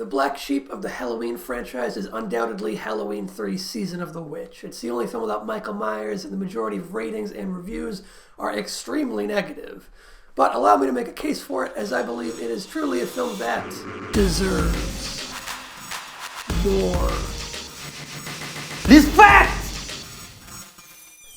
The black sheep of the Halloween franchise is undoubtedly Halloween 3 Season of the Witch. It's the only film without Michael Myers, and the majority of ratings and reviews are extremely negative. But allow me to make a case for it, as I believe it is truly a film that deserves more. Respect!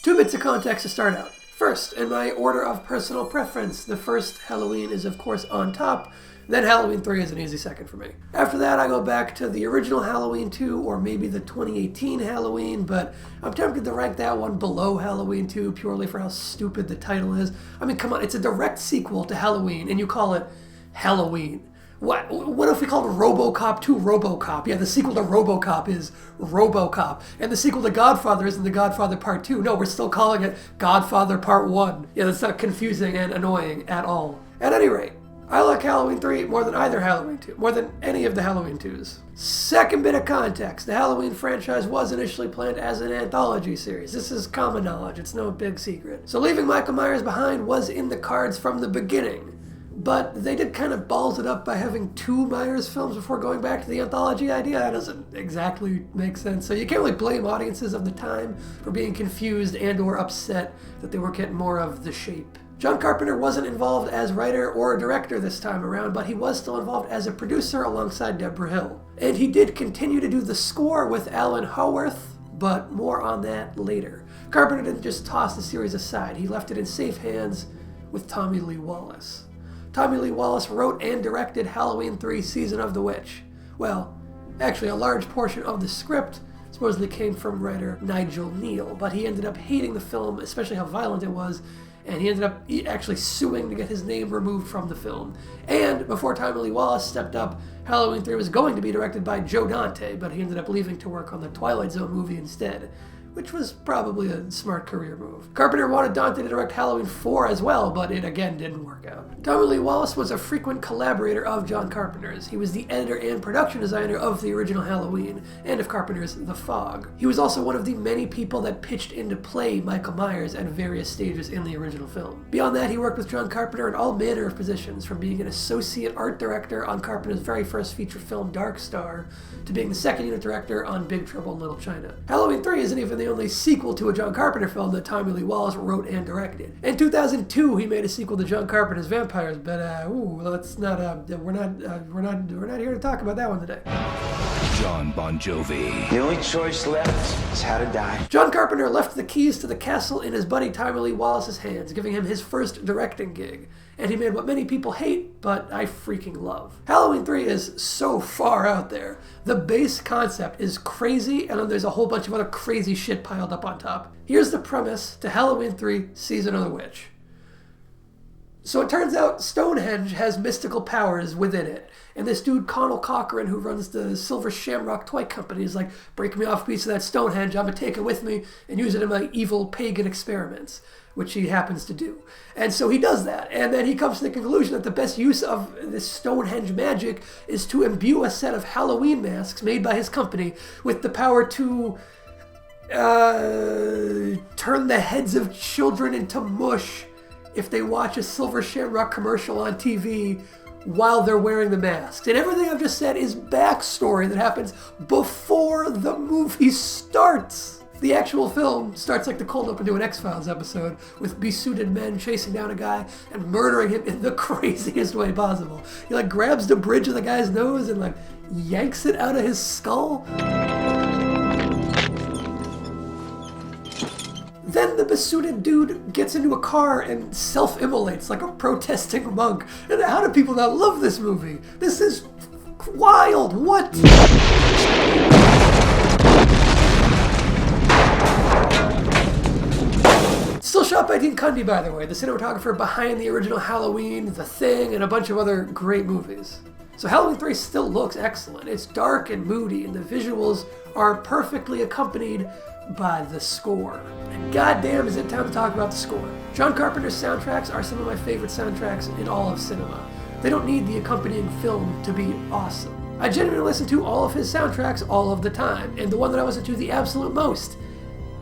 2 bits of context to start out. First, in my order of personal preference, the first Halloween is of course on top, then Halloween 3 is an easy second for me. After that, I go back to the original Halloween 2, or maybe the 2018 Halloween, but I'm tempted to rank that one below Halloween 2 purely for how stupid the title is. I mean, come on, it's a direct sequel to Halloween, and you call it Halloween. What if we called RoboCop 2 RoboCop? Yeah, the sequel to RoboCop is RoboCop. And the sequel to Godfather isn't The Godfather Part 2. No, we're still calling it Godfather Part 1. Yeah, that's not confusing and annoying at all. At any rate, I like Halloween 3 more than either Halloween 2, more than any of the Halloween 2s. Second bit of context, the Halloween franchise was initially planned as an anthology series. This is common knowledge, it's no big secret. So leaving Michael Myers behind was in the cards from the beginning. But they did kind of balls it up by having 2 Myers films before going back to the anthology idea. That doesn't exactly make sense. So you can't really blame audiences of the time for being confused and or upset that they were getting more of the shape. John Carpenter wasn't involved as writer or director this time around, but he was still involved as a producer alongside Deborah Hill. And he did continue to do the score with Alan Howarth, but more on that later. Carpenter didn't just toss the series aside. He left it in safe hands with Tommy Lee Wallace. Tommy Lee Wallace wrote and directed Halloween 3 Season of the Witch. Well, actually a large portion of the script supposedly came from writer Nigel Neal, but he ended up hating the film, especially how violent it was, and he ended up actually suing to get his name removed from the film. And before Tommy Lee Wallace stepped up, Halloween 3 was going to be directed by Joe Dante, but he ended up leaving to work on the Twilight Zone movie instead, which was probably a smart career move. Carpenter wanted Dante to direct Halloween 4 as well, but it again didn't work out. Tommy Lee Wallace was a frequent collaborator of John Carpenter's. He was the editor and production designer of the original Halloween, and of Carpenter's The Fog. He was also one of the many people that pitched in to play Michael Myers at various stages in the original film. Beyond that, he worked with John Carpenter in all manner of positions, from being an associate art director on Carpenter's very first feature film, Dark Star, to being the second unit director on Big Trouble in Little China. Halloween 3 isn't even the only sequel to a John Carpenter film that Tommy Lee Wallace wrote and directed. In 2002, he made a sequel to John Carpenter's Vampires, but let's not. We're not here to talk about that one today. John Bon Jovi. The only choice left is how to die. John Carpenter left the keys to the castle in his buddy Tommy Lee Wallace's hands, giving him his first directing gig. And he made what many people hate, but I freaking love. Halloween 3 is so far out there. The base concept is crazy, and then there's a whole bunch of other crazy shit piled up on top. Here's the premise to Halloween 3 Season of the Witch. So it turns out Stonehenge has mystical powers within it. And this dude, Conal Cochran, who runs the Silver Shamrock toy company, is like, break me off a piece of that Stonehenge, I'm gonna take it with me and use it in my evil pagan experiments, which he happens to do. And so he does that. And then he comes to the conclusion that the best use of this Stonehenge magic is to imbue a set of Halloween masks made by his company with the power to turn the heads of children into mush if they watch a Silver Shamrock commercial on TV while they're wearing the masks. And everything I've just said is backstory that happens before the movie starts. The actual film starts like the cold open to an X-Files episode, with besuited men chasing down a guy and murdering him in the craziest way possible. He like grabs the bridge of the guy's nose and like yanks it out of his skull. Then the besuited dude gets into a car and self-immolates like a protesting monk. And how do people not love this movie? This is wild. What? Still shot by Dean Cundey, by the way, the cinematographer behind the original Halloween, The Thing, and a bunch of other great movies. So Halloween 3 still looks excellent. It's dark and moody, and the visuals are perfectly accompanied by the score. And goddamn is it time to talk about the score. John Carpenter's soundtracks are some of my favorite soundtracks in all of cinema. They don't need the accompanying film to be awesome. I genuinely listen to all of his soundtracks all of the time, and the one that I listen to the absolute most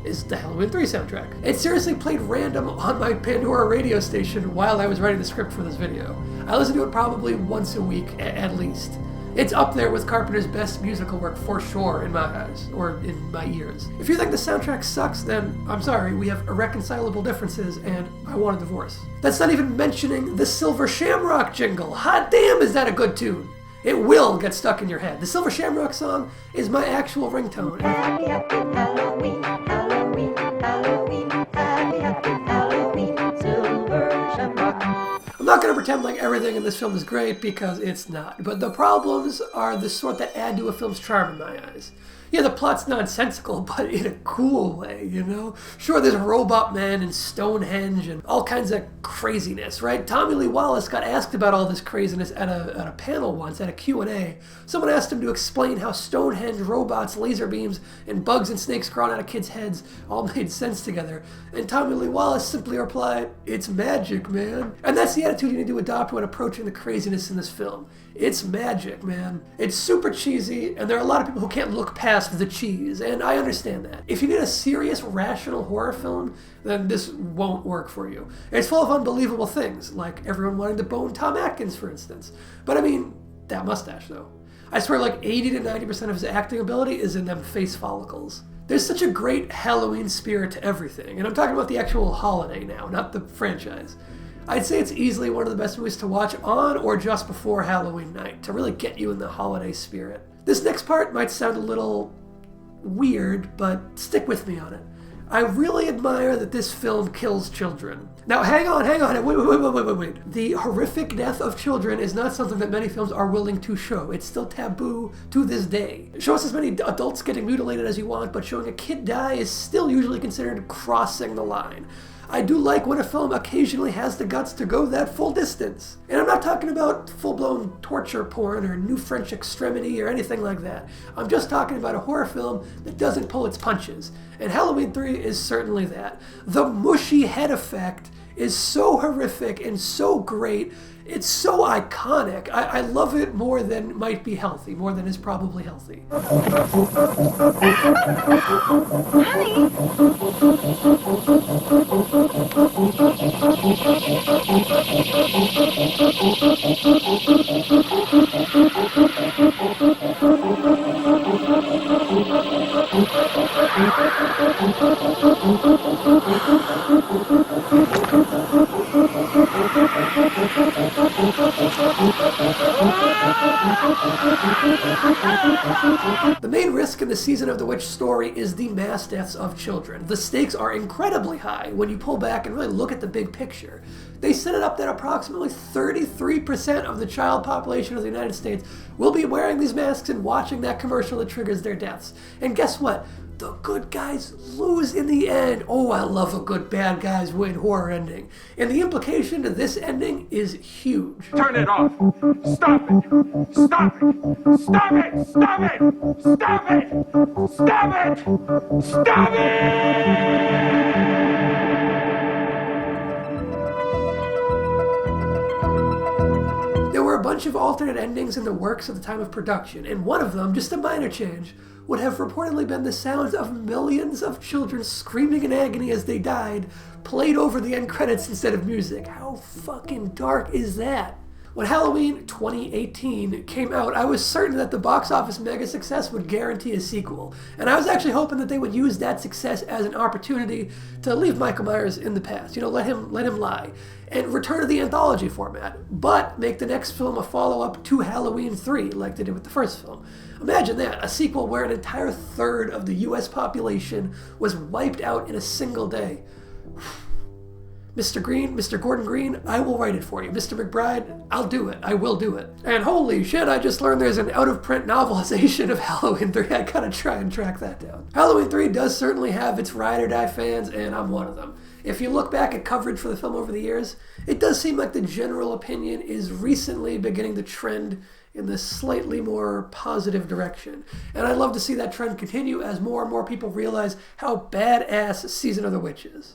is the Halloween 3 soundtrack. It seriously played random on my Pandora radio station while I was writing the script for this video. I listen to it probably once a week at least. It's up there with Carpenter's best musical work for sure in my eyes, or in my ears. If you think the soundtrack sucks, then I'm sorry, we have irreconcilable differences and I want a divorce. That's not even mentioning the Silver Shamrock jingle. Hot damn, is that a good tune? It will get stuck in your head. The Silver Shamrock song is my actual ringtone. Happy, happy Halloween, Halloween, Halloween, happy, happy Halloween, Silver Shamrock. I'm not going to pretend like everything in this film is great, because it's not. But the problems are the sort that add to a film's charm in my eyes. Yeah, the plot's nonsensical, but in a cool way, you know? Sure, there's Robot Man and Stonehenge and all kinds of craziness, right? Tommy Lee Wallace got asked about all this craziness at a panel once, at a Q&A. Someone asked him to explain how Stonehenge, robots, laser beams, and bugs and snakes crawling out of kids' heads all made sense together. And Tommy Lee Wallace simply replied, "It's magic, man." And that's the attitude you need to adopt when approaching the craziness in this film. It's magic, man. It's super cheesy, and there are a lot of people who can't look past the cheese, and I understand that. If you need a serious, rational horror film, then this won't work for you. It's full of unbelievable things, like everyone wanting to bone Tom Atkins, for instance. But I mean, that mustache, though. I swear like 80 to 90% of his acting ability is in them face follicles. There's such a great Halloween spirit to everything, and I'm talking about the actual holiday now, not the franchise. I'd say it's easily one of the best movies to watch on or just before Halloween night to really get you in the holiday spirit. This next part might sound a little weird, but stick with me on it. I really admire that this film kills children. Now, hang on, wait. The horrific death of children is not something that many films are willing to show. It's still taboo to this day. Show us as many adults getting mutilated as you want, but showing a kid die is still usually considered crossing the line. I do like when a film occasionally has the guts to go that full distance. And I'm not talking about full-blown torture porn or New French Extremity or anything like that. I'm just talking about a horror film that doesn't pull its punches. And Halloween 3 is certainly that. The mushy head effect is so horrific and so great. It's so iconic. I love it more than might be healthy, more than is probably healthy. The main risk in the Season of the Witch story is the mass deaths of children. The stakes are incredibly high when you pull back and really look at the big picture. They set it up that approximately 33% of the child population of the United States will be wearing these masks and watching that commercial that triggers their deaths. And guess what? The good guys lose in the end. Oh, I love a good bad guys win horror ending. And the implication to this ending is huge. Turn it off. Stop it. Stop it. Stop it. Stop it. Stop it. Stop it. Stop it. There were a bunch of alternate endings in the works at the time of production, and one of them, just a minor change, would have reportedly been the sounds of millions of children screaming in agony as they died, played over the end credits instead of music. How fucking dark is that? When Halloween 2018 came out, I was certain that the box office mega success would guarantee a sequel, and I was actually hoping that they would use that success as an opportunity to leave Michael Myers in the past, let him lie, and return to the anthology format, but make the next film a follow-up to Halloween 3, like they did with the first film. Imagine that, a sequel where an entire third of the US population was wiped out in a single day. Mr. Green, Mr. Gordon Green, I will write it for you. Mr. McBride, I'll do it. I will do it. And holy shit, I just learned there's an out-of-print novelization of Halloween 3. I gotta try and track that down. Halloween 3 does certainly have its ride-or-die fans, and I'm one of them. If you look back at coverage for the film over the years, it does seem like the general opinion is recently beginning to trend in this slightly more positive direction. And I'd love to see that trend continue as more and more people realize how badass Season of the Witch is.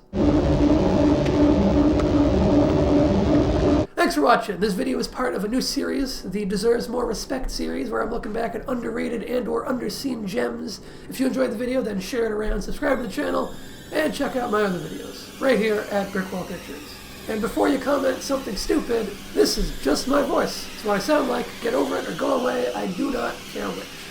Thanks for watching. This video is part of a new series, the Deserves More Respect series, where I'm looking back at underrated and or underseen gems. If you enjoyed the video, then share it around, subscribe to the channel, and check out my other videos, right here at Brickwall Pictures. And before you comment something stupid, this is just my voice. It's what I sound like. Get over it or go away. I do not care which.